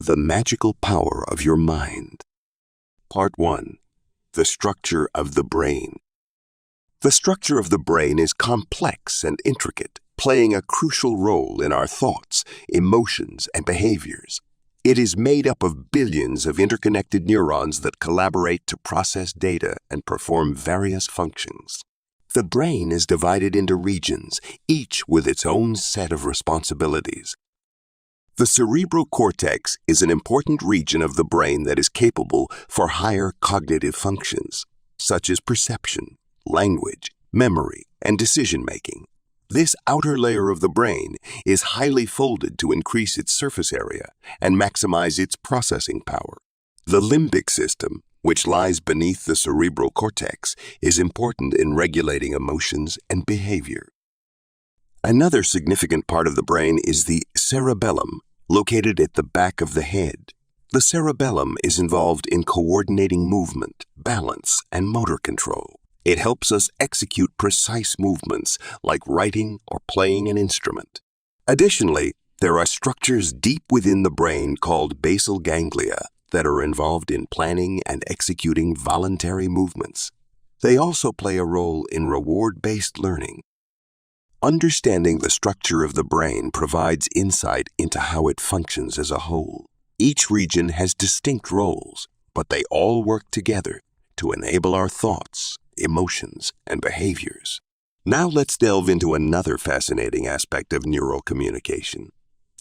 The Magical Power of Your Mind. Part 1. The Structure of the Brain. The structure of the brain is complex and intricate, playing a crucial role in our thoughts, emotions, and behaviors. It is made up of billions of interconnected neurons that collaborate to process data and perform various functions. The brain is divided into regions, each with its own set of responsibilities. The cerebral cortex is an important region of the brain that is capable for higher cognitive functions, such as perception, language, memory, and decision-making. This outer layer of the brain is highly folded to increase its surface area and maximize its processing power. The limbic system, which lies beneath the cerebral cortex, is important in regulating emotions and behavior. Another significant part of the brain is the cerebellum, located at the back of the head. The cerebellum is involved in coordinating movement, balance, and motor control. It helps us execute precise movements like writing or playing an instrument. Additionally, there are structures deep within the brain called basal ganglia that are involved in planning and executing voluntary movements. They also play a role in reward-based learning. Understanding the structure of the brain provides insight into how it functions as a whole. Each region has distinct roles, but they all work together to enable our thoughts, emotions, and behaviors. Now let's delve into another fascinating aspect of neural communication: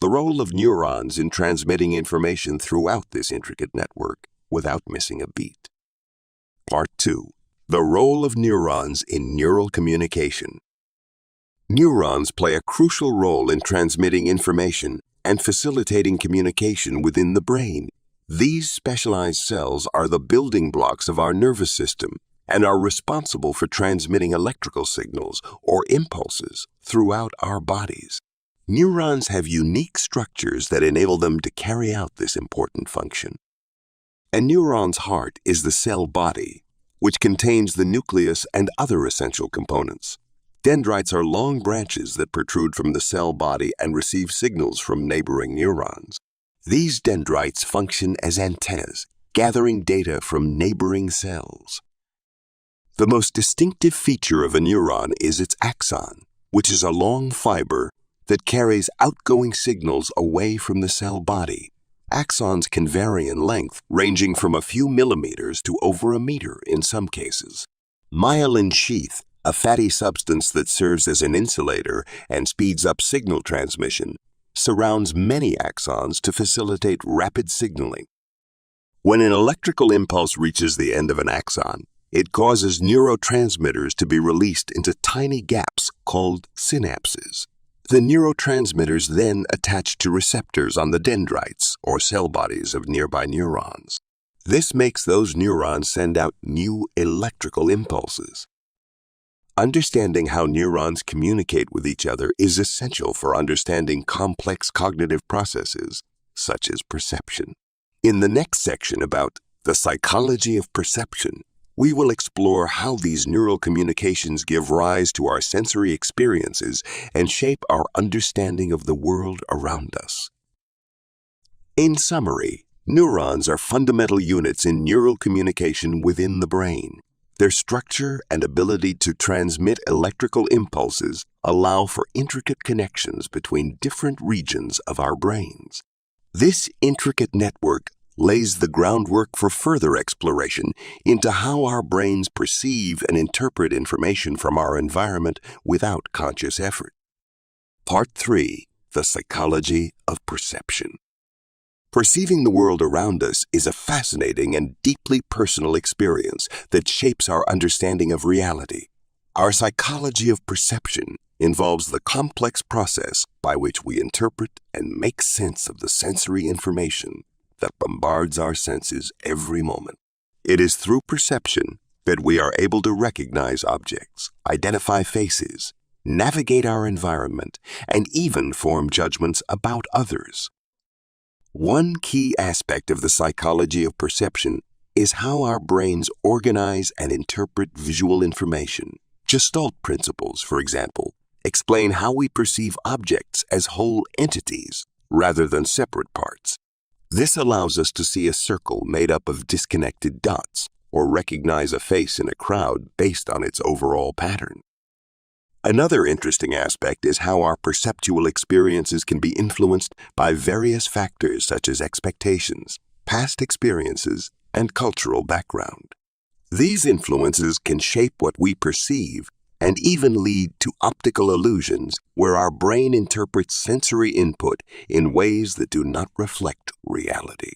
the role of neurons in transmitting information throughout this intricate network without missing a beat. Part 2. The role of neurons in neural communication. Neurons play a crucial role in transmitting information and facilitating communication within the brain. These specialized cells are the building blocks of our nervous system and are responsible for transmitting electrical signals or impulses throughout our bodies. Neurons have unique structures that enable them to carry out this important function. A neuron's heart is the cell body, which contains the nucleus and other essential components. Dendrites are long branches that protrude from the cell body and receive signals from neighboring neurons. These dendrites function as antennas, gathering data from neighboring cells. The most distinctive feature of a neuron is its axon, which is a long fiber that carries outgoing signals away from the cell body. Axons can vary in length, ranging from a few millimeters to over a meter in some cases. Myelin sheath, a fatty substance that serves as an insulator and speeds up signal transmission, surrounds many axons to facilitate rapid signaling. When an electrical impulse reaches the end of an axon, it causes neurotransmitters to be released into tiny gaps called synapses. The neurotransmitters then attach to receptors on the dendrites or cell bodies of nearby neurons. This makes those neurons send out new electrical impulses. Understanding how neurons communicate with each other is essential for understanding complex cognitive processes, such as perception. In the next section about the psychology of perception, we will explore how these neural communications give rise to our sensory experiences and shape our understanding of the world around us. In summary, neurons are fundamental units in neural communication within the brain. Their structure and ability to transmit electrical impulses allow for intricate connections between different regions of our brains. This intricate network lays the groundwork for further exploration into how our brains perceive and interpret information from our environment without conscious effort. Part 3. The Psychology of Perception. Perceiving the world around us is a fascinating and deeply personal experience that shapes our understanding of reality. Our psychology of perception involves the complex process by which we interpret and make sense of the sensory information that bombards our senses every moment. It is through perception that we are able to recognize objects, identify faces, navigate our environment, and even form judgments about others. One key aspect of the psychology of perception is how our brains organize and interpret visual information. Gestalt principles, for example, explain how we perceive objects as whole entities rather than separate parts. This allows us to see a circle made up of disconnected dots, or recognize a face in a crowd based on its overall pattern. Another interesting aspect is how our perceptual experiences can be influenced by various factors such as expectations, past experiences, and cultural background. These influences can shape what we perceive and even lead to optical illusions where our brain interprets sensory input in ways that do not reflect reality.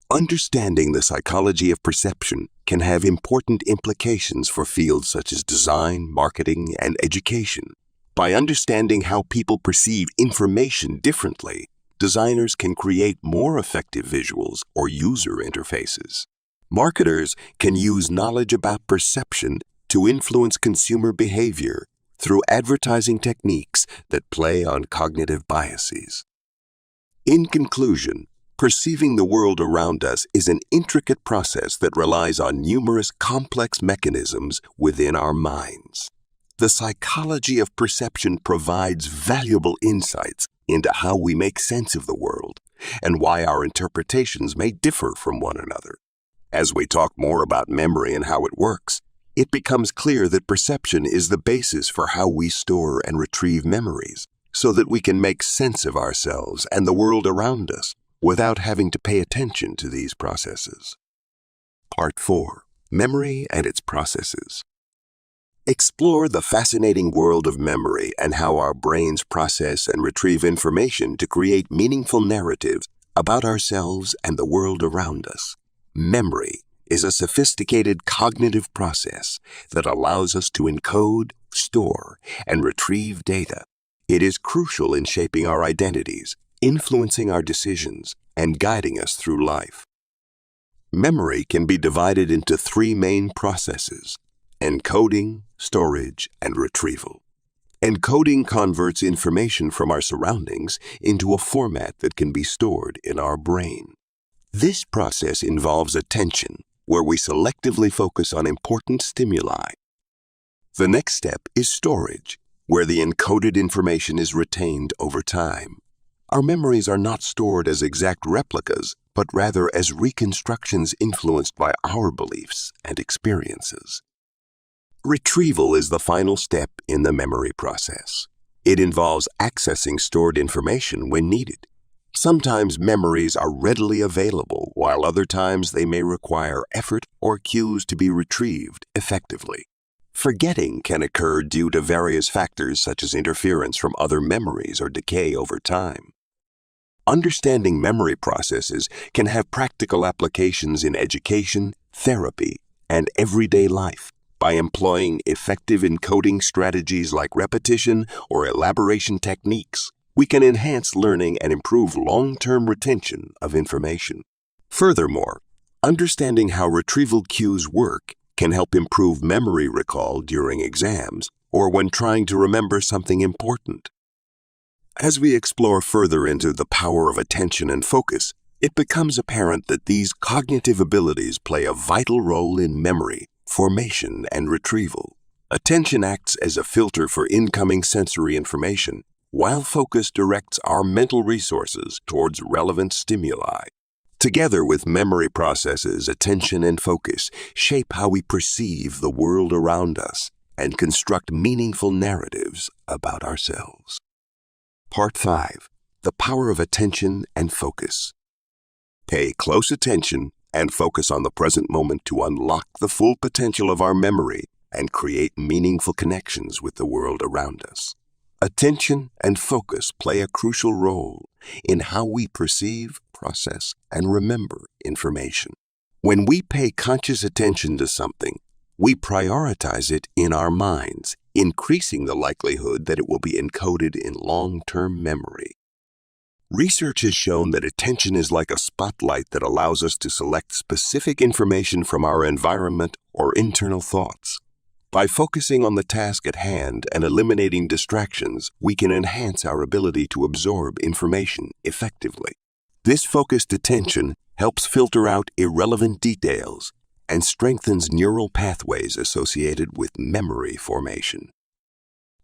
Understanding the psychology of perception can have important implications for fields such as design, marketing, and education. By understanding how people perceive information differently, designers can create more effective visuals or user interfaces. Marketers can use knowledge about perception to influence consumer behavior through advertising techniques that play on cognitive biases. In conclusion, perceiving the world around us is an intricate process that relies on numerous complex mechanisms within our minds. The psychology of perception provides valuable insights into how we make sense of the world and why our interpretations may differ from one another. As we talk more about memory and how it works, it becomes clear that perception is the basis for how we store and retrieve memories, so that we can make sense of ourselves and the world around us without having to pay attention to these processes. Part 4. Memory and its processes. Explore the fascinating world of memory and how our brains process and retrieve information to create meaningful narratives about ourselves and the world around us. Memory is a sophisticated cognitive process that allows us to encode, store, and retrieve data. It is crucial in shaping our identities, influencing our decisions, and guiding us through life. Memory can be divided into 3 main processes: encoding, storage, and retrieval. Encoding converts information from our surroundings into a format that can be stored in our brain. This process involves attention, where we selectively focus on important stimuli. The next step is storage, where the encoded information is retained over time. Our memories are not stored as exact replicas, but rather as reconstructions influenced by our beliefs and experiences. Retrieval is the final step in the memory process. It involves accessing stored information when needed. Sometimes memories are readily available, while other times they may require effort or cues to be retrieved effectively. Forgetting can occur due to various factors such as interference from other memories or decay over time. Understanding memory processes can have practical applications in education, therapy, and everyday life. By employing effective encoding strategies like repetition or elaboration techniques, we can enhance learning and improve long-term retention of information. Furthermore, understanding how retrieval cues work can help improve memory recall during exams or when trying to remember something important. As we explore further into the power of attention and focus, it becomes apparent that these cognitive abilities play a vital role in memory, formation, and retrieval. Attention acts as a filter for incoming sensory information, while focus directs our mental resources towards relevant stimuli. Together with memory processes, attention and focus shape how we perceive the world around us and construct meaningful narratives about ourselves. Part 5. The power of attention and focus. Pay close attention and focus on the present moment to unlock the full potential of our memory and create meaningful connections with the world around us. Attention and focus play a crucial role in how we perceive, process, and remember information. When we pay conscious attention to something, we prioritize it in our minds, increasing the likelihood that it will be encoded in long-term memory. Research has shown that attention is like a spotlight that allows us to select specific information from our environment or internal thoughts. By focusing on the task at hand and eliminating distractions, we can enhance our ability to absorb information effectively. This focused attention helps filter out irrelevant details and strengthens neural pathways associated with memory formation.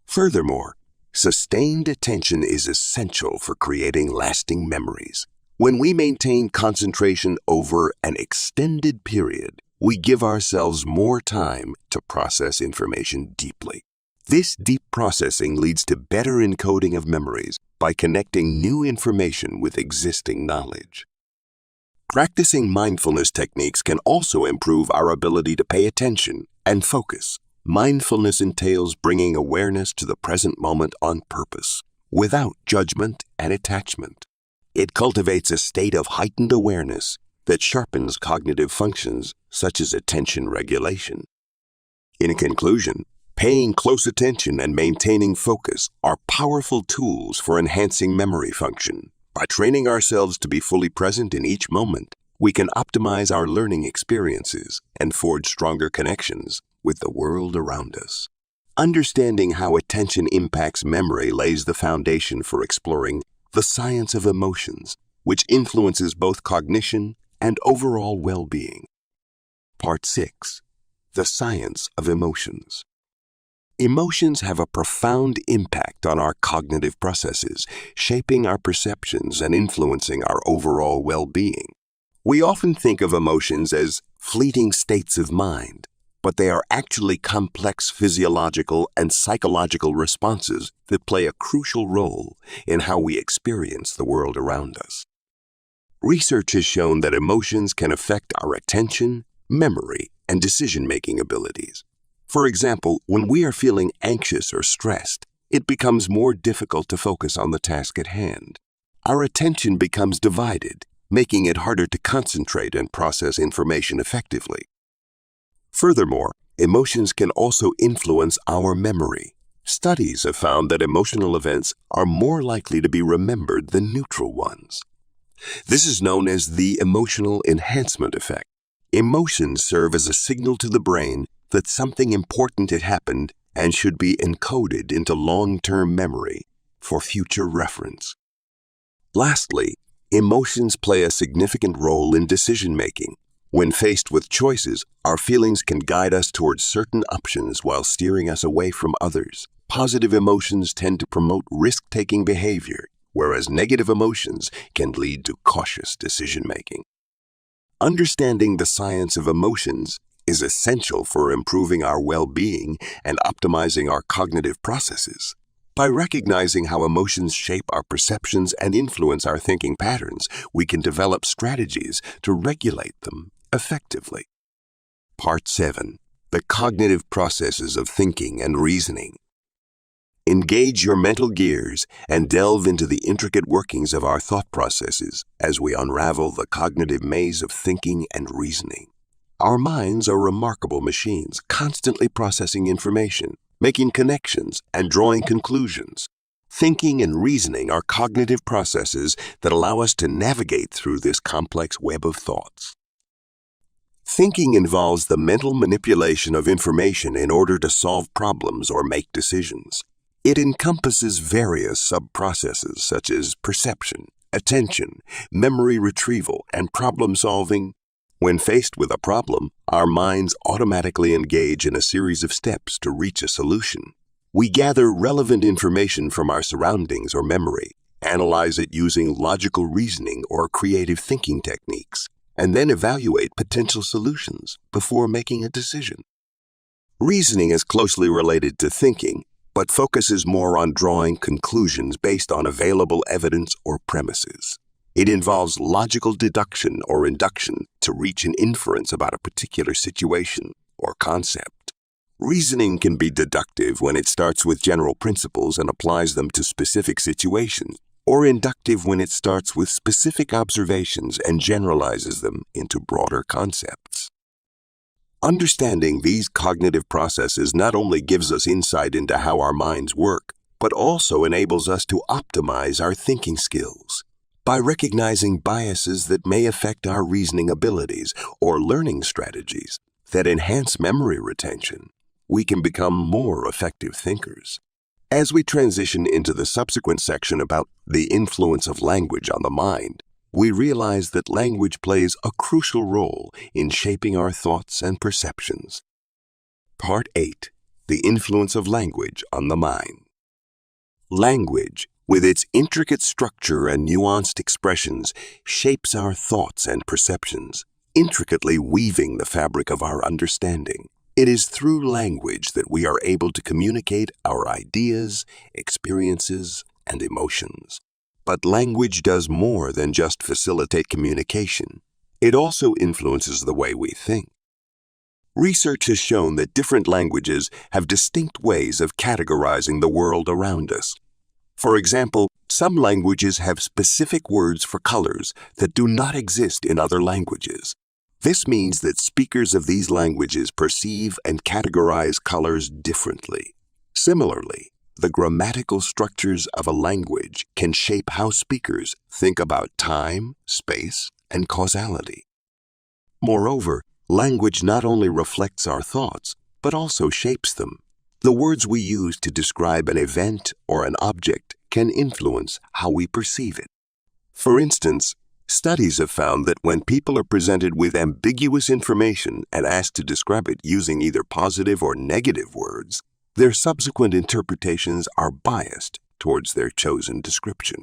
Furthermore, sustained attention is essential for creating lasting memories. When we maintain concentration over an extended period, we give ourselves more time to process information deeply. This deep processing leads to better encoding of memories by connecting new information with existing knowledge. Practicing mindfulness techniques can also improve our ability to pay attention and focus. Mindfulness entails bringing awareness to the present moment on purpose, without judgment and attachment. It cultivates a state of heightened awareness that sharpens cognitive functions such as attention regulation. In conclusion, paying close attention and maintaining focus are powerful tools for enhancing memory function. By training ourselves to be fully present in each moment, we can optimize our learning experiences and forge stronger connections with the world around us. Understanding how attention impacts memory lays the foundation for exploring the science of emotions, which influences both cognition and overall well-being. Part 6. The Science of Emotions. Emotions have a profound impact on our cognitive processes, shaping our perceptions and influencing our overall well-being. We often think of emotions as fleeting states of mind, but they are actually complex physiological and psychological responses that play a crucial role in how we experience the world around us. Research has shown that emotions can affect our attention, memory, and decision-making abilities. For example, when we are feeling anxious or stressed, it becomes more difficult to focus on the task at hand. Our attention becomes divided, making it harder to concentrate and process information effectively. Furthermore, emotions can also influence our memory. Studies have found that emotional events are more likely to be remembered than neutral ones. This is known as the emotional enhancement effect. Emotions serve as a signal to the brain that something important had happened and should be encoded into long-term memory for future reference. Lastly, emotions play a significant role in decision-making. When faced with choices, our feelings can guide us towards certain options while steering us away from others. Positive emotions tend to promote risk-taking behavior, whereas negative emotions can lead to cautious decision-making. Understanding the science of emotions is essential for improving our well-being and optimizing our cognitive processes. By recognizing how emotions shape our perceptions and influence our thinking patterns, we can develop strategies to regulate them effectively. Part 7. The Cognitive Processes of Thinking and Reasoning. Engage your mental gears and delve into the intricate workings of our thought processes as we unravel the cognitive maze of thinking and reasoning. Our minds are remarkable machines, constantly processing information, making connections, and drawing conclusions. Thinking and reasoning are cognitive processes that allow us to navigate through this complex web of thoughts. Thinking involves the mental manipulation of information in order to solve problems or make decisions. It encompasses various sub-processes such as perception, attention, memory retrieval, and problem-solving. When faced with a problem, our minds automatically engage in a series of steps to reach a solution. We gather relevant information from our surroundings or memory, analyze it using logical reasoning or creative thinking techniques, and then evaluate potential solutions before making a decision. Reasoning is closely related to thinking, but focuses more on drawing conclusions based on available evidence or premises. It involves logical deduction or induction to reach an inference about a particular situation or concept. Reasoning can be deductive when it starts with general principles and applies them to specific situations, or inductive when it starts with specific observations and generalizes them into broader concepts. Understanding these cognitive processes not only gives us insight into how our minds work, but also enables us to optimize our thinking skills. By recognizing biases that may affect our reasoning abilities or learning strategies that enhance memory retention, we can become more effective thinkers. As we transition into the subsequent section about the influence of language on the mind, we realize that language plays a crucial role in shaping our thoughts and perceptions. Part 8. The Influence of Language on the Mind. Language with its intricate structure and nuanced expressions, shapes our thoughts and perceptions, intricately weaving the fabric of our understanding. It is through language that we are able to communicate our ideas, experiences, and emotions. But language does more than just facilitate communication. It also influences the way we think. Research has shown that different languages have distinct ways of categorizing the world around us. For example, some languages have specific words for colors that do not exist in other languages. This means that speakers of these languages perceive and categorize colors differently. Similarly, the grammatical structures of a language can shape how speakers think about time, space, and causality. Moreover, language not only reflects our thoughts, but also shapes them. The words we use to describe an event or an object can influence how we perceive it. For instance, studies have found that when people are presented with ambiguous information and asked to describe it using either positive or negative words, their subsequent interpretations are biased towards their chosen description.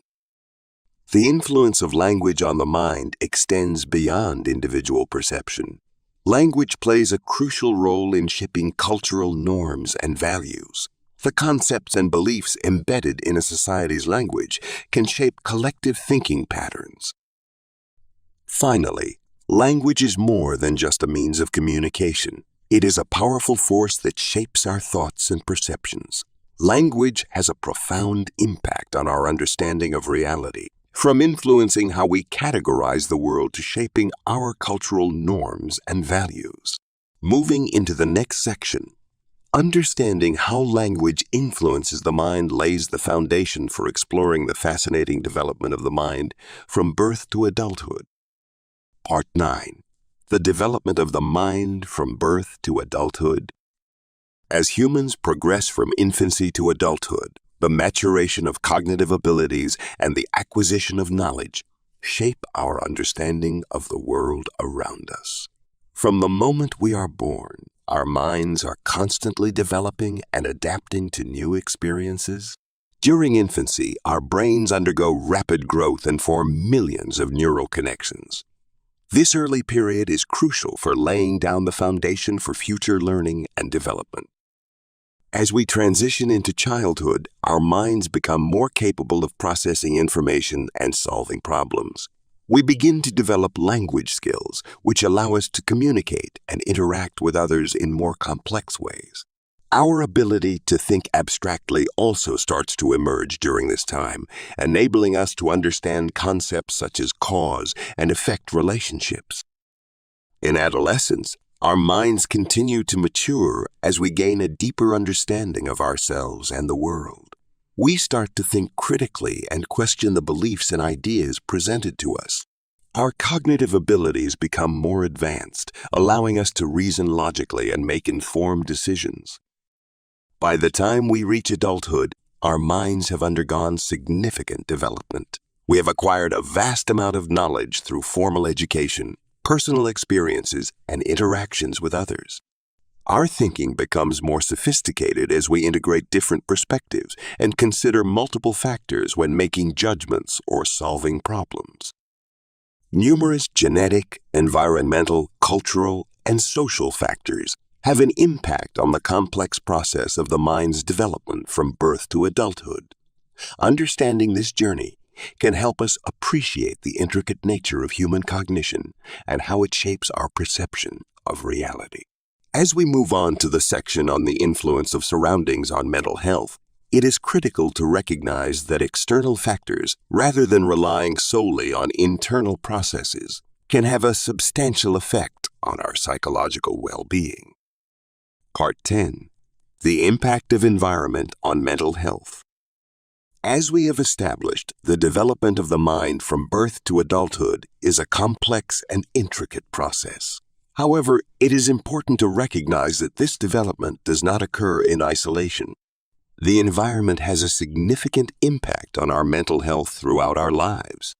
The influence of language on the mind extends beyond individual perception. Language plays a crucial role in shaping cultural norms and values. The concepts and beliefs embedded in a society's language can shape collective thinking patterns. Finally, language is more than just a means of communication. It is a powerful force that shapes our thoughts and perceptions. Language has a profound impact on our understanding of reality, from influencing how we categorize the world to shaping our cultural norms and values. Moving into the next section, understanding how language influences the mind lays the foundation for exploring the fascinating development of the mind from birth to adulthood. Part 9. The development of the mind from birth to adulthood. As humans progress from infancy to adulthood, the maturation of cognitive abilities and the acquisition of knowledge shape our understanding of the world around us. From the moment we are born, our minds are constantly developing and adapting to new experiences. During infancy, our brains undergo rapid growth and form millions of neural connections. This early period is crucial for laying down the foundation for future learning and development. As we transition into childhood, our minds become more capable of processing information and solving problems. We begin to develop language skills, which allow us to communicate and interact with others in more complex ways. Our ability to think abstractly also starts to emerge during this time, enabling us to understand concepts such as cause and effect relationships. In adolescence, our minds continue to mature as we gain a deeper understanding of ourselves and the world. We start to think critically and question the beliefs and ideas presented to us. Our cognitive abilities become more advanced, allowing us to reason logically and make informed decisions. By the time we reach adulthood, our minds have undergone significant development. We have acquired a vast amount of knowledge through formal education, personal experiences, and interactions with others. Our thinking becomes more sophisticated as we integrate different perspectives and consider multiple factors when making judgments or solving problems. Numerous genetic, environmental, cultural, and social factors have an impact on the complex process of the mind's development from birth to adulthood. Understanding this journey can help us appreciate the intricate nature of human cognition and how it shapes our perception of reality. As we move on to the section on the influence of surroundings on mental health, it is critical to recognize that external factors, rather than relying solely on internal processes, can have a substantial effect on our psychological well-being. Part 10. The impact of environment on mental health. As we have established, the development of the mind from birth to adulthood is a complex and intricate process. However, it is important to recognize that this development does not occur in isolation. The environment has a significant impact on our mental health throughout our lives.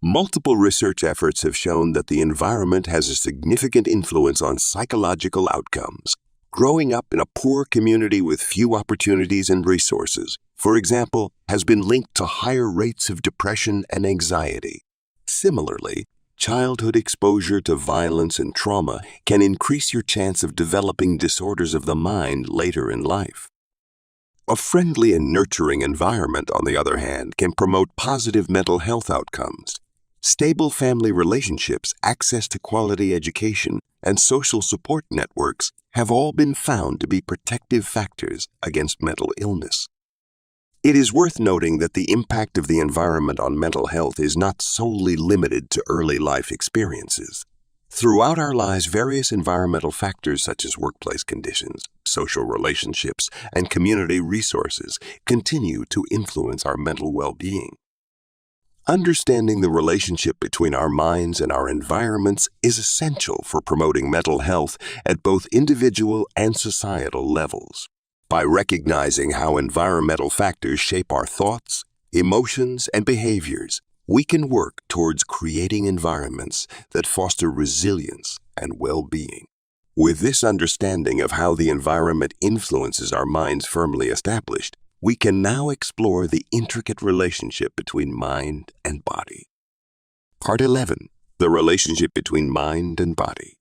Multiple research efforts have shown that the environment has a significant influence on psychological outcomes. Growing up in a poor community with few opportunities and resources, for example, has been linked to higher rates of depression and anxiety. Similarly, childhood exposure to violence and trauma can increase your chance of developing disorders of the mind later in life. A friendly and nurturing environment, on the other hand, can promote positive mental health outcomes. Stable family relationships, access to quality education, and social support networks have all been found to be protective factors against mental illness. It is worth noting that the impact of the environment on mental health is not solely limited to early life experiences. Throughout our lives, various environmental factors such as workplace conditions, social relationships, and community resources continue to influence our mental well-being. Understanding the relationship between our minds and our environments is essential for promoting mental health at both individual and societal levels. By recognizing how environmental factors shape our thoughts, emotions, and behaviors, we can work towards creating environments that foster resilience and well-being. With this understanding of how the environment influences our minds firmly established, we can now explore the intricate relationship between mind and body. Part 11. The relationship between mind and body.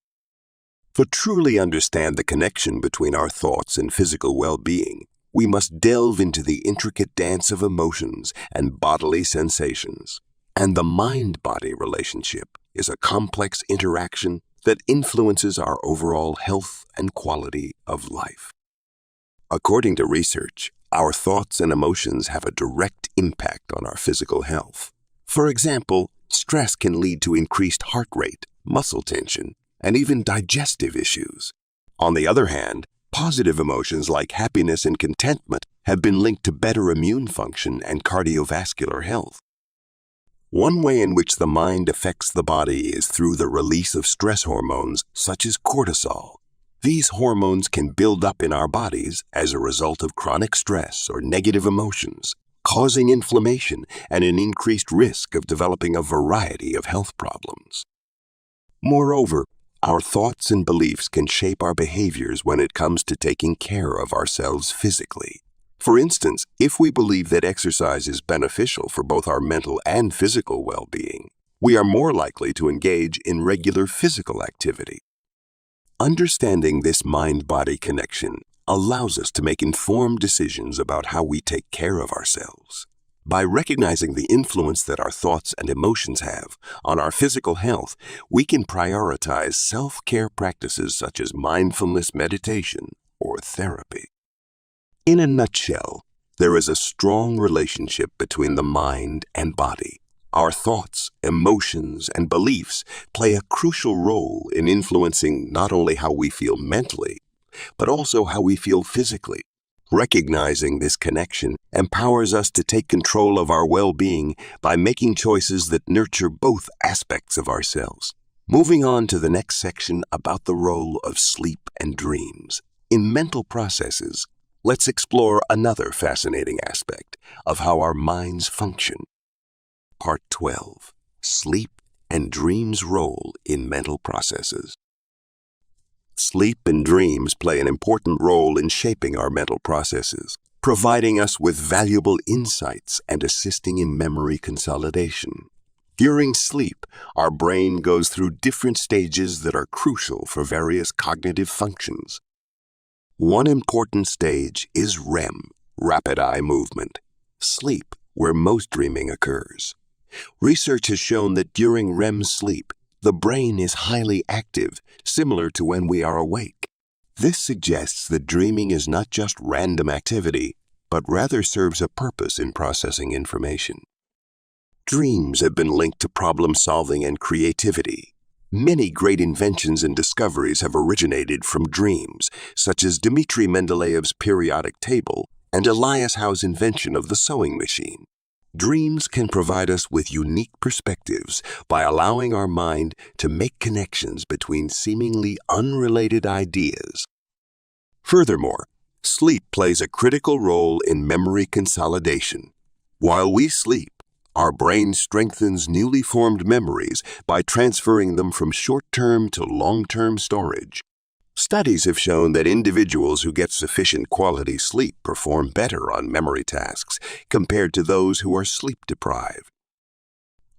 To truly understand the connection between our thoughts and physical well-being, we must delve into the intricate dance of emotions and bodily sensations. And the mind-body relationship is a complex interaction that influences our overall health and quality of life. According to research, our thoughts and emotions have a direct impact on our physical health. For example, stress can lead to increased heart rate, muscle tension, and even digestive issues. On the other hand, positive emotions like happiness and contentment have been linked to better immune function and cardiovascular health. One way in which the mind affects the body is through the release of stress hormones such as cortisol. These hormones can build up in our bodies as a result of chronic stress or negative emotions, causing inflammation and an increased risk of developing a variety of health problems. Moreover, our thoughts and beliefs can shape our behaviors when it comes to taking care of ourselves physically. For instance, if we believe that exercise is beneficial for both our mental and physical well-being, we are more likely to engage in regular physical activity. Understanding this mind-body connection allows us to make informed decisions about how we take care of ourselves. By recognizing the influence that our thoughts and emotions have on our physical health, we can prioritize self-care practices such as mindfulness meditation or therapy. In a nutshell, there is a strong relationship between the mind and body. Our thoughts, emotions, and beliefs play a crucial role in influencing not only how we feel mentally, but also how we feel physically. Recognizing this connection empowers us to take control of our well-being by making choices that nurture both aspects of ourselves. Moving on to the next section about the role of sleep and dreams. In mental processes, let's explore another fascinating aspect of how our minds function. Part 12. Sleep and Dreams' Role in Mental Processes. Sleep and dreams play an important role in shaping our mental processes, providing us with valuable insights and assisting in memory consolidation. During sleep, our brain goes through different stages that are crucial for various cognitive functions. One important stage is REM, rapid eye movement, sleep, where most dreaming occurs. Research has shown that during REM sleep, the brain is highly active, similar to when we are awake. This suggests that dreaming is not just random activity, but rather serves a purpose in processing information. Dreams have been linked to problem-solving and creativity. Many great inventions and discoveries have originated from dreams, such as Dmitri Mendeleev's periodic table and Elias Howe's invention of the sewing machine. Dreams can provide us with unique perspectives by allowing our mind to make connections between seemingly unrelated ideas. Furthermore, sleep plays a critical role in memory consolidation. While we sleep, our brain strengthens newly formed memories by transferring them from short-term to long-term storage. Studies have shown that individuals who get sufficient quality sleep perform better on memory tasks compared to those who are sleep-deprived.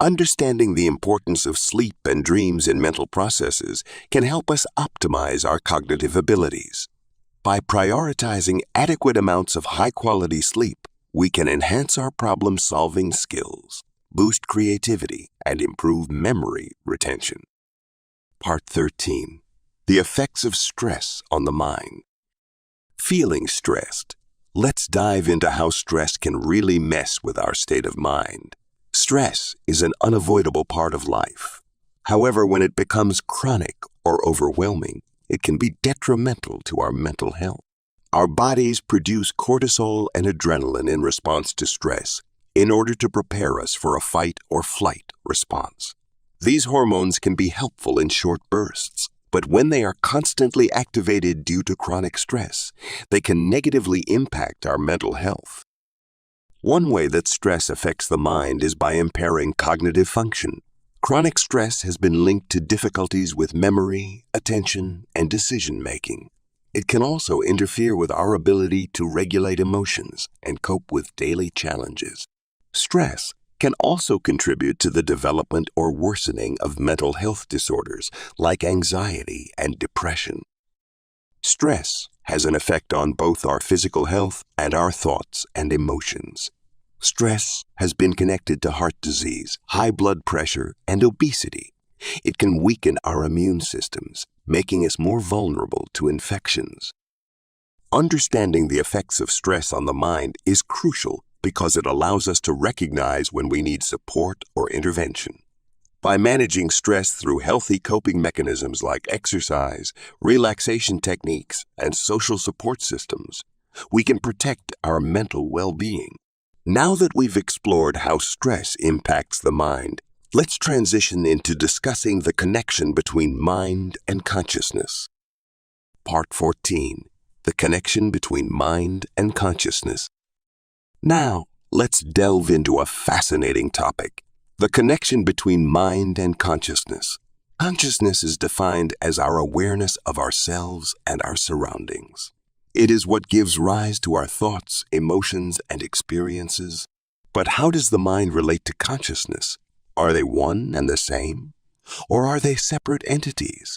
Understanding the importance of sleep and dreams in mental processes can help us optimize our cognitive abilities. By prioritizing adequate amounts of high-quality sleep, we can enhance our problem-solving skills, boost creativity, and improve memory retention. Part 13. The effects of stress on the mind. Feeling stressed. Let's dive into how stress can really mess with our state of mind. Stress is an unavoidable part of life. However, when it becomes chronic or overwhelming, it can be detrimental to our mental health. Our bodies produce cortisol and adrenaline in response to stress in order to prepare us for a fight or flight response. These hormones can be helpful in short bursts, but when they are constantly activated due to chronic stress, they can negatively impact our mental health. One way that stress affects the mind is by impairing cognitive function. Chronic stress has been linked to difficulties with memory, attention, and decision-making. It can also interfere with our ability to regulate emotions and cope with daily challenges. Stress can also contribute to the development or worsening of mental health disorders like anxiety and depression. Stress has an effect on both our physical health and our thoughts and emotions. Stress has been connected to heart disease, high blood pressure, and obesity. It can weaken our immune systems, making us more vulnerable to infections. Understanding the effects of stress on the mind is crucial because it allows us to recognize when we need support or intervention. By managing stress through healthy coping mechanisms like exercise, relaxation techniques, and social support systems, we can protect our mental well-being. Now that we've explored how stress impacts the mind, let's transition into discussing the connection between mind and consciousness. Part 14. The connection between mind and consciousness. Now, let's delve into a fascinating topic, the connection between mind and consciousness. Consciousness is defined as our awareness of ourselves and our surroundings. It is what gives rise to our thoughts, emotions, and experiences. But how does the mind relate to consciousness? Are they one and the same? Or are they separate entities?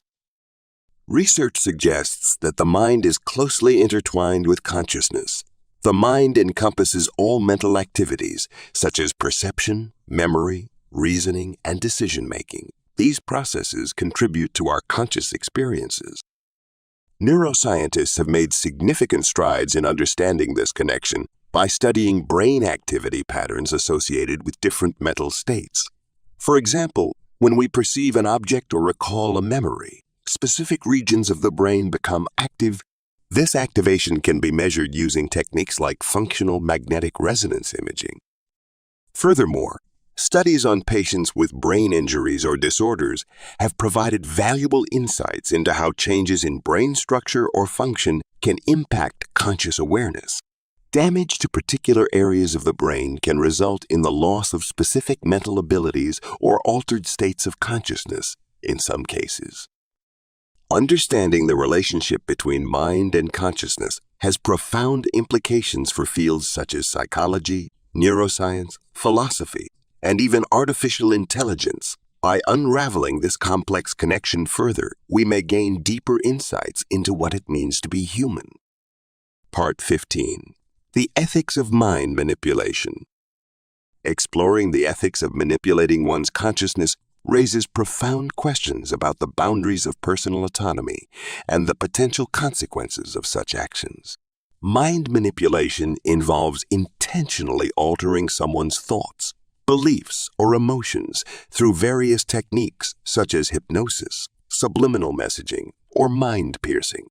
Research suggests that the mind is closely intertwined with consciousness. The mind encompasses all mental activities, such as perception, memory, reasoning, and decision-making. These processes contribute to our conscious experiences. Neuroscientists have made significant strides in understanding this connection by studying brain activity patterns associated with different mental states. For example, when we perceive an object or recall a memory, specific regions of the brain become active. This activation can be measured using techniques like functional magnetic resonance imaging. Furthermore, studies on patients with brain injuries or disorders have provided valuable insights into how changes in brain structure or function can impact conscious awareness. Damage to particular areas of the brain can result in the loss of specific mental abilities or altered states of consciousness in some cases. Understanding the relationship between mind and consciousness has profound implications for fields such as psychology, neuroscience, philosophy, and even artificial intelligence. By unraveling this complex connection further, we may gain deeper insights into what it means to be human. Part 15. The ethics of mind manipulation. Exploring the ethics of manipulating one's consciousness raises profound questions about the boundaries of personal autonomy and the potential consequences of such actions. Mind manipulation involves intentionally altering someone's thoughts, beliefs, or emotions through various techniques such as hypnosis, subliminal messaging, or mind piercing.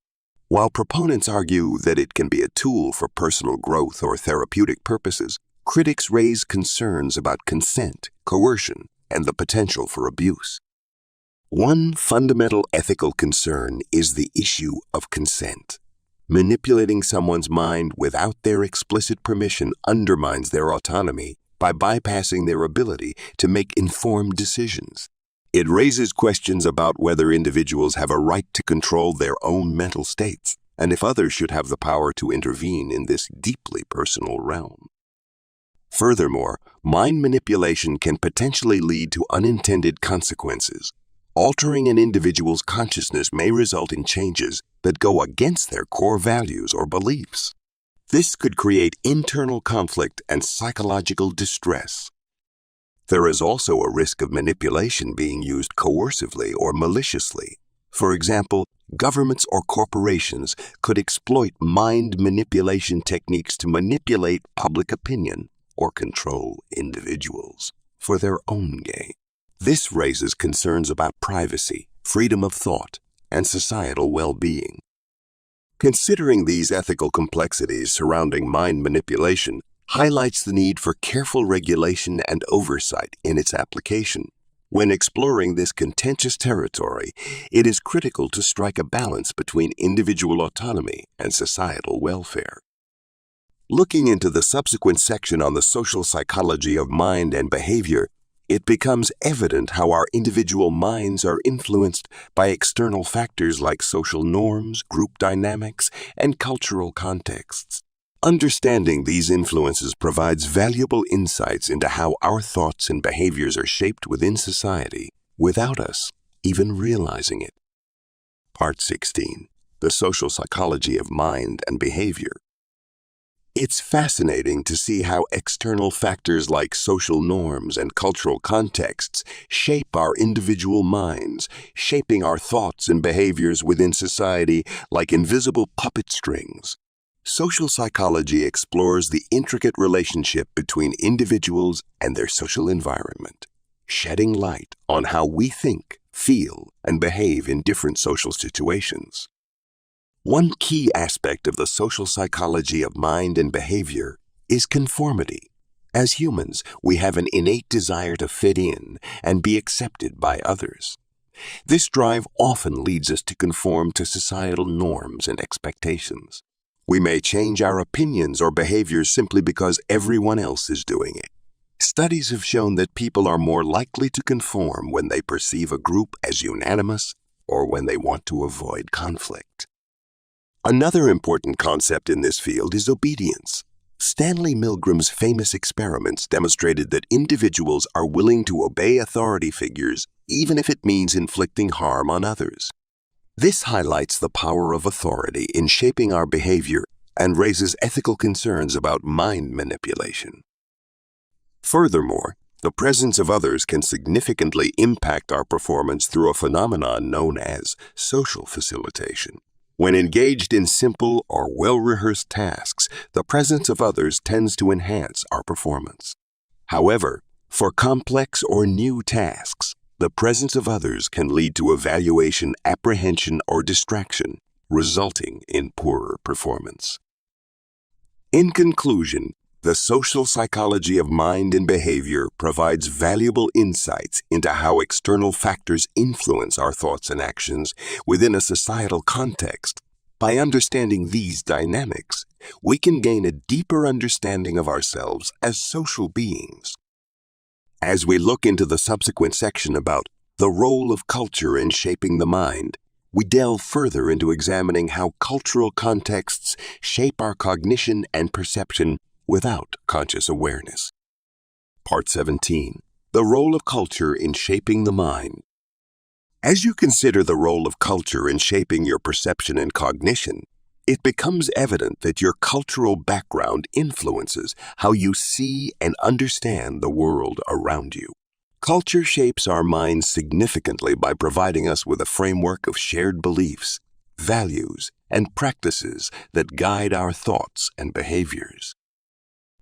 While proponents argue that it can be a tool for personal growth or therapeutic purposes, critics raise concerns about consent, coercion, and the potential for abuse. One fundamental ethical concern is the issue of consent. Manipulating someone's mind without their explicit permission undermines their autonomy by bypassing their ability to make informed decisions. It raises questions about whether individuals have a right to control their own mental states, and if others should have the power to intervene in this deeply personal realm. Furthermore, mind manipulation can potentially lead to unintended consequences. Altering an individual's consciousness may result in changes that go against their core values or beliefs. This could create internal conflict and psychological distress. There is also a risk of manipulation being used coercively or maliciously. For example, governments or corporations could exploit mind manipulation techniques to manipulate public opinion or control individuals for their own gain. This raises concerns about privacy, freedom of thought, and societal well-being. Considering these ethical complexities surrounding mind manipulation highlights the need for careful regulation and oversight in its application. When exploring this contentious territory, it is critical to strike a balance between individual autonomy and societal welfare. Looking into the subsequent section on the social psychology of mind and behavior, it becomes evident how our individual minds are influenced by external factors like social norms, group dynamics, and cultural contexts. Understanding these influences provides valuable insights into how our thoughts and behaviors are shaped within society without us even realizing it. Part 16. The Social Psychology of Mind and Behavior. It's fascinating to see how external factors like social norms and cultural contexts shape our individual minds, shaping our thoughts and behaviors within society like invisible puppet strings. Social psychology explores the intricate relationship between individuals and their social environment, shedding light on how we think, feel, and behave in different social situations. One key aspect of the social psychology of mind and behavior is conformity. As humans, we have an innate desire to fit in and be accepted by others. This drive often leads us to conform to societal norms and expectations. We may change our opinions or behaviors simply because everyone else is doing it. Studies have shown that people are more likely to conform when they perceive a group as unanimous or when they want to avoid conflict. Another important concept in this field is obedience. Stanley Milgram's famous experiments demonstrated that individuals are willing to obey authority figures even if it means inflicting harm on others. This highlights the power of authority in shaping our behavior and raises ethical concerns about mind manipulation. Furthermore, the presence of others can significantly impact our performance through a phenomenon known as social facilitation. When engaged in simple or well-rehearsed tasks, the presence of others tends to enhance our performance. However, for complex or new tasks, the presence of others can lead to evaluation, apprehension, or distraction, resulting in poorer performance. In conclusion, the social psychology of mind and behavior provides valuable insights into how external factors influence our thoughts and actions within a societal context. By understanding these dynamics, we can gain a deeper understanding of ourselves as social beings. As we look into the subsequent section about the role of culture in shaping the mind, we delve further into examining how cultural contexts shape our cognition and perception without conscious awareness. Part 17. The role of culture in shaping the mind. As you consider the role of culture in shaping your perception and cognition, it becomes evident that your cultural background influences how you see and understand the world around you. Culture shapes our minds significantly by providing us with a framework of shared beliefs, values, and practices that guide our thoughts and behaviors.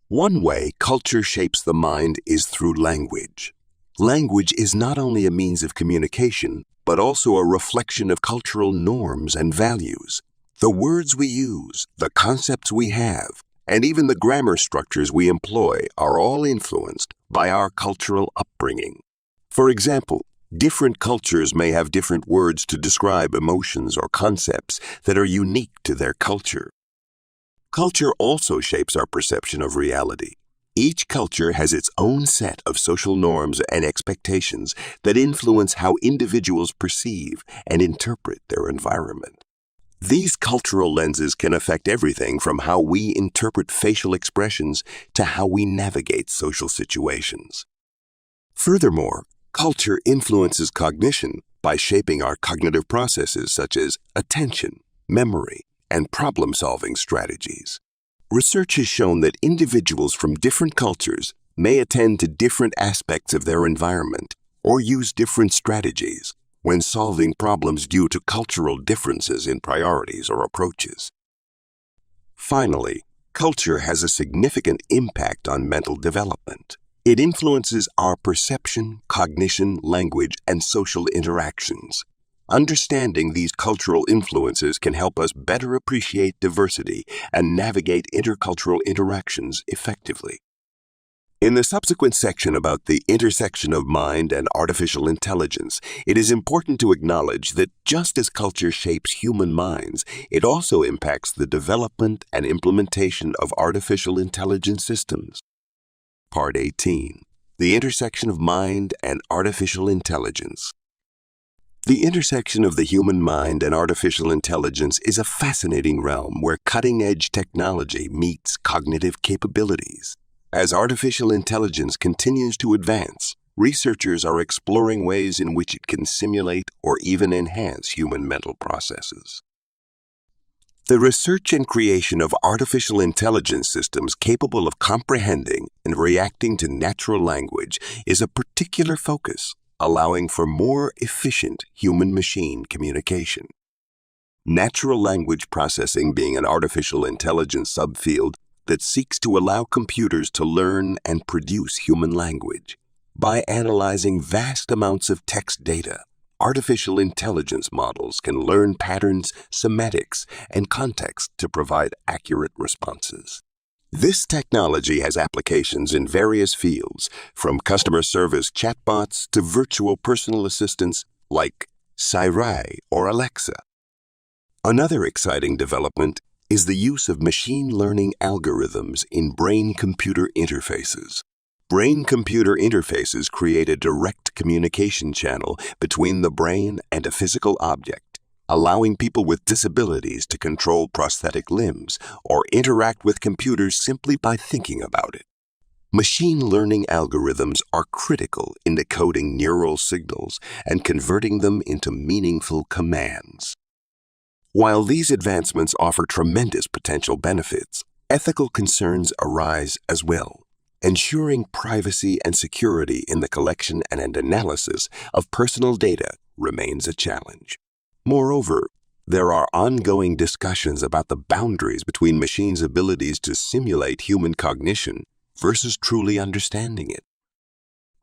One way culture shapes the mind is through language. Language is not only a means of communication, but also a reflection of cultural norms and values. The words we use, the concepts we have, and even the grammar structures we employ are all influenced by our cultural upbringing. For example, different cultures may have different words to describe emotions or concepts that are unique to their culture. Culture also shapes our perception of reality. Each culture has its own set of social norms and expectations that influence how individuals perceive and interpret their environment. These cultural lenses can affect everything from how we interpret facial expressions to how we navigate social situations. Furthermore, culture influences cognition by shaping our cognitive processes such as attention, memory, and problem-solving strategies. Research has shown that individuals from different cultures may attend to different aspects of their environment or use different strategies when solving problems due to cultural differences in priorities or approaches. Finally, culture has a significant impact on mental development. It influences our perception, cognition, language, and social interactions. Understanding these cultural influences can help us better appreciate diversity and navigate intercultural interactions effectively. In the subsequent section about the intersection of mind and artificial intelligence, it is important to acknowledge that just as culture shapes human minds, it also impacts the development and implementation of artificial intelligence systems. Part 18. The intersection of mind and artificial intelligence. The intersection of the human mind and artificial intelligence is a fascinating realm where cutting-edge technology meets cognitive capabilities. As artificial intelligence continues to advance, researchers are exploring ways in which it can simulate or even enhance human mental processes. The research and creation of artificial intelligence systems capable of comprehending and reacting to natural language is a particular focus, allowing for more efficient human-machine communication. Natural language processing being an artificial intelligence subfield that seeks to allow computers to learn and produce human language. By analyzing vast amounts of text data, artificial intelligence models can learn patterns, semantics, and context to provide accurate responses. This technology has applications in various fields, from customer service chatbots to virtual personal assistants like Siri or Alexa. Another exciting development is the use of machine learning algorithms in brain-computer interfaces. Brain-computer interfaces create a direct communication channel between the brain and a physical object, allowing people with disabilities to control prosthetic limbs or interact with computers simply by thinking about it. Machine learning algorithms are critical in decoding neural signals and converting them into meaningful commands. While these advancements offer tremendous potential benefits, ethical concerns arise as well. Ensuring privacy and security in the collection and analysis of personal data remains a challenge. Moreover, there are ongoing discussions about the boundaries between machines' abilities to simulate human cognition versus truly understanding it.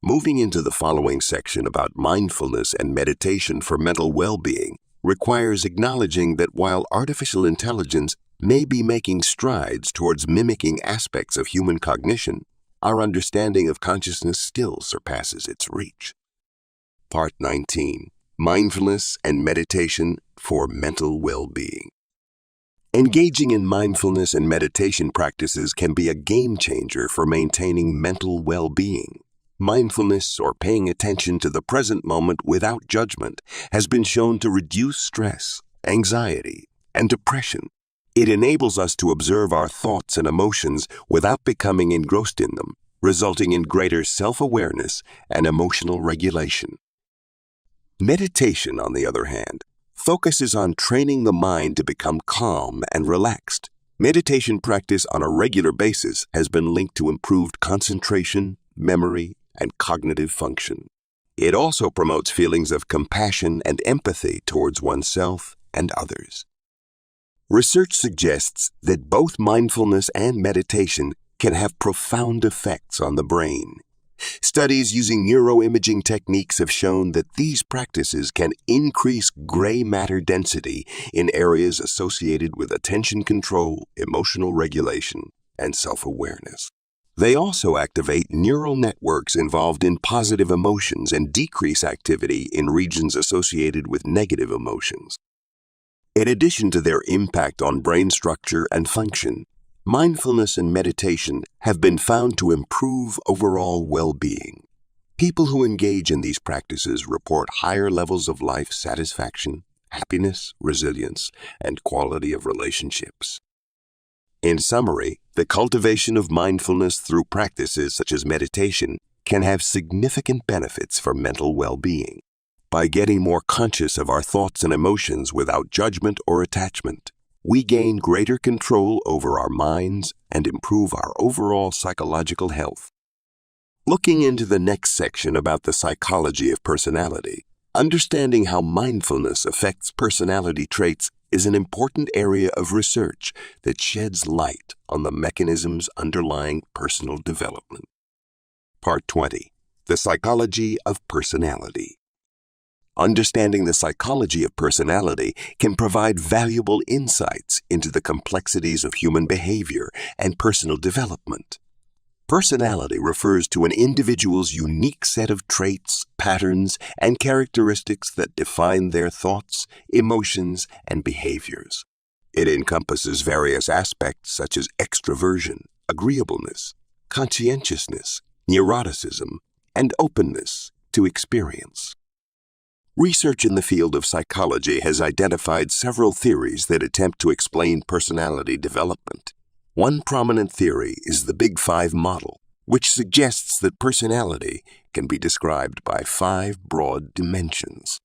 Moving into the following section about mindfulness and meditation for mental well-being requires acknowledging that while artificial intelligence may be making strides towards mimicking aspects of human cognition, our understanding of consciousness still surpasses its reach. Part 19. Mindfulness and meditation for mental well-being. Engaging in mindfulness and meditation practices can be a game changer for maintaining mental well-being. Mindfulness, or paying attention to the present moment without judgment, has been shown to reduce stress, anxiety, and depression. It enables us to observe our thoughts and emotions without becoming engrossed in them, resulting in greater self-awareness and emotional regulation. Meditation, on the other hand, focuses on training the mind to become calm and relaxed. Meditation practice on a regular basis has been linked to improved concentration, memory, and cognitive function. It also promotes feelings of compassion and empathy towards oneself and others. Research suggests that both mindfulness and meditation can have profound effects on the brain. Studies using neuroimaging techniques have shown that these practices can increase gray matter density in areas associated with attention control, emotional regulation, and self-awareness. They also activate neural networks involved in positive emotions and decrease activity in regions associated with negative emotions. In addition to their impact on brain structure and function, Mindfulness and meditation have been found to improve overall well-being. People who engage in these practices report higher levels of life satisfaction, happiness, resilience, and quality of relationships. In summary, the cultivation of mindfulness through practices such as meditation can have significant benefits for mental well-being. By getting more conscious of our thoughts and emotions without judgment or attachment, we gain greater control over our minds and improve our overall psychological health. Looking into the next section about the psychology of personality, understanding how mindfulness affects personality traits is an important area of research that sheds light on the mechanisms underlying personal development. Part 20. The Psychology of Personality. Understanding the psychology of personality can provide valuable insights into the complexities of human behavior and personal development. Personality refers to an individual's unique set of traits, patterns, and characteristics that define their thoughts, emotions, and behaviors. It encompasses various aspects such as extroversion, agreeableness, conscientiousness, neuroticism, and openness to experience. Research in the field of psychology has identified several theories that attempt to explain personality development. One prominent theory is the Big Five model, which suggests that personality can be described by 5 broad dimensions.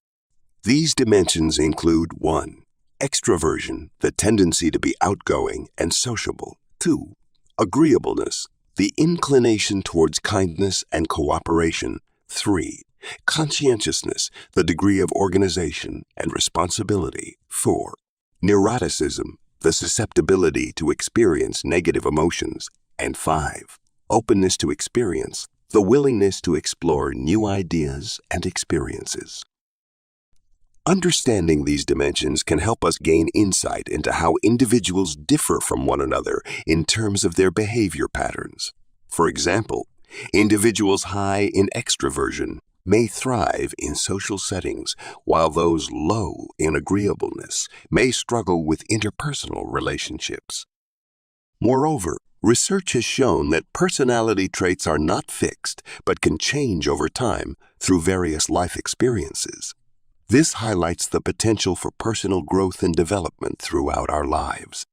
These dimensions include 1. Extroversion, the tendency to be outgoing and sociable. 2. Agreeableness, the inclination towards kindness and cooperation. 3. Conscientiousness, the degree of organization and responsibility. 4. Neuroticism, the susceptibility to experience negative emotions. And 5. Openness to experience, the willingness to explore new ideas and experiences. Understanding these dimensions can help us gain insight into how individuals differ from one another in terms of their behavior patterns. For example, individuals high in extroversion may thrive in social settings, while those low in agreeableness may struggle with interpersonal relationships. Moreover, research has shown that personality traits are not fixed but can change over time through various life experiences. This highlights the potential for personal growth and development throughout our lives.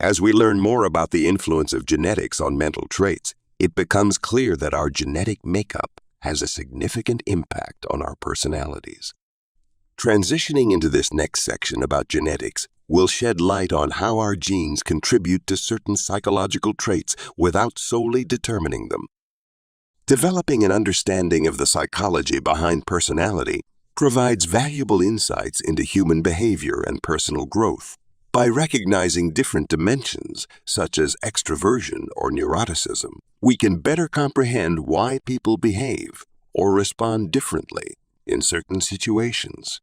As we learn more about the influence of genetics on mental traits, it becomes clear that our genetic makeup has a significant impact on our personalities. Transitioning into this next section about genetics will shed light on how our genes contribute to certain psychological traits without solely determining them. Developing an understanding of the psychology behind personality provides valuable insights into human behavior and personal growth. By recognizing different dimensions, such as extroversion or neuroticism, we can better comprehend why people behave or respond differently in certain situations.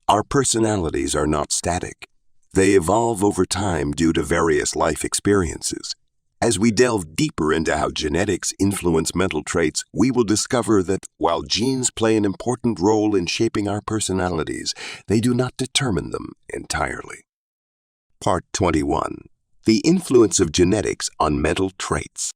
Our personalities are not static. They evolve over time due to various life experiences. As we delve deeper into how genetics influence mental traits, we will discover that while genes play an important role in shaping our personalities, they do not determine them entirely. Part 21. The Influence of Genetics on Mental Traits.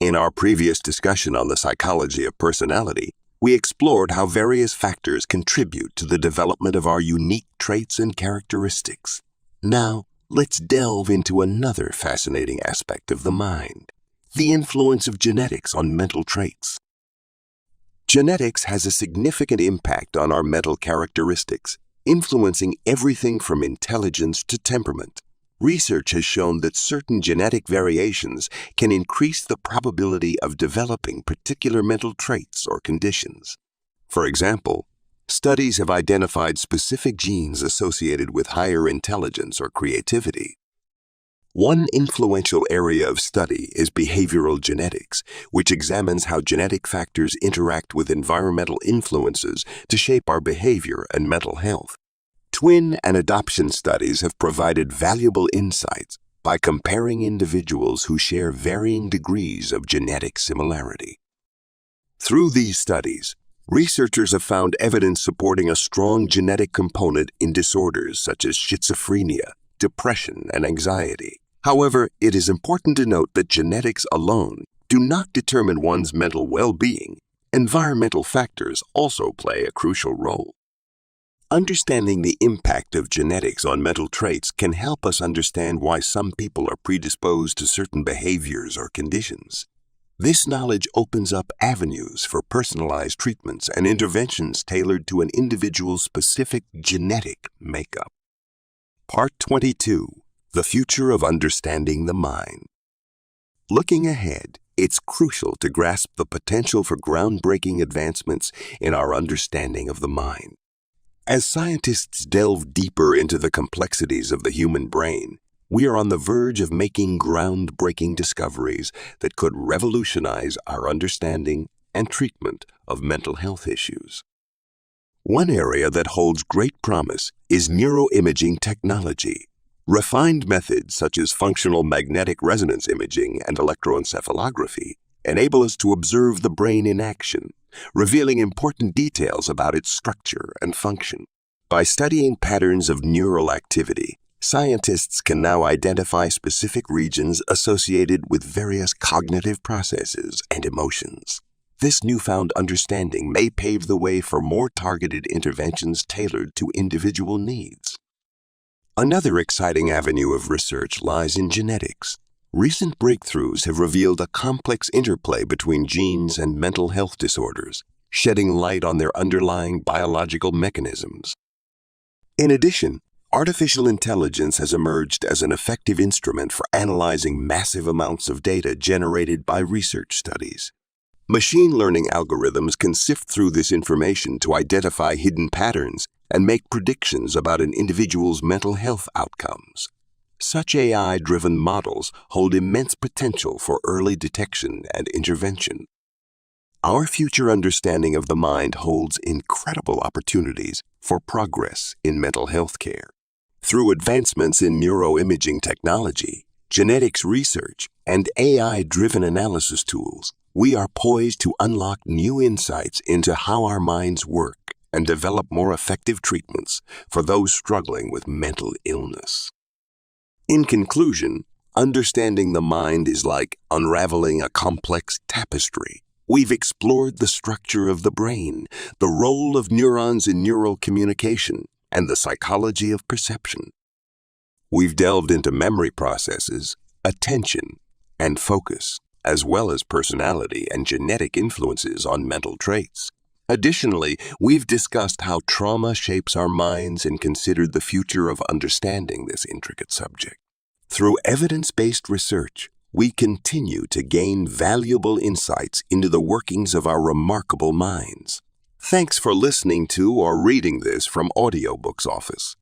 In our previous discussion on the psychology of personality, we explored how various factors contribute to the development of our unique traits and characteristics. Now, let's delve into another fascinating aspect of the mind, the influence of genetics on mental traits. Genetics has a significant impact on our mental characteristics, influencing everything from intelligence to temperament. Research has shown that certain genetic variations can increase the probability of developing particular mental traits or conditions. For example, studies have identified specific genes associated with higher intelligence or creativity. One influential area of study is behavioral genetics, which examines how genetic factors interact with environmental influences to shape our behavior and mental health. Twin and adoption studies have provided valuable insights by comparing individuals who share varying degrees of genetic similarity. Through these studies, researchers have found evidence supporting a strong genetic component in disorders such as schizophrenia, depression, and anxiety. However, it is important to note that genetics alone do not determine one's mental well-being. Environmental factors also play a crucial role. Understanding the impact of genetics on mental traits can help us understand why some people are predisposed to certain behaviors or conditions. This knowledge opens up avenues for personalized treatments and interventions tailored to an individual's specific genetic makeup. Part 22. The Future of Understanding the Mind. Looking ahead, it's crucial to grasp the potential for groundbreaking advancements in our understanding of the mind. As scientists delve deeper into the complexities of the human brain, we are on the verge of making groundbreaking discoveries that could revolutionize our understanding and treatment of mental health issues. One area that holds great promise is neuroimaging technology. Refined methods such as functional magnetic resonance imaging and electroencephalography enable us to observe the brain in action, revealing important details about its structure and function. By studying patterns of neural activity, scientists can now identify specific regions associated with various cognitive processes and emotions. This newfound understanding may pave the way for more targeted interventions tailored to individual needs. Another exciting avenue of research lies in genetics. Recent breakthroughs have revealed a complex interplay between genes and mental health disorders, shedding light on their underlying biological mechanisms. In addition, artificial intelligence has emerged as an effective instrument for analyzing massive amounts of data generated by research studies. Machine learning algorithms can sift through this information to identify hidden patterns and make predictions about an individual's mental health outcomes. Such AI-driven models hold immense potential for early detection and intervention. Our future understanding of the mind holds incredible opportunities for progress in mental health care. Through advancements in neuroimaging technology, genetics research, and AI-driven analysis tools, we are poised to unlock new insights into how our minds work and develop more effective treatments for those struggling with mental illness. In conclusion, understanding the mind is like unraveling a complex tapestry. We've explored the structure of the brain, the role of neurons in neural communication, and the psychology of perception. We've delved into memory processes, attention, and focus, as well as personality and genetic influences on mental traits. Additionally, we've discussed how trauma shapes our minds and considered the future of understanding this intricate subject. Through evidence-based research, we continue to gain valuable insights into the workings of our remarkable minds. Thanks for listening to or reading this from Audiobook's office.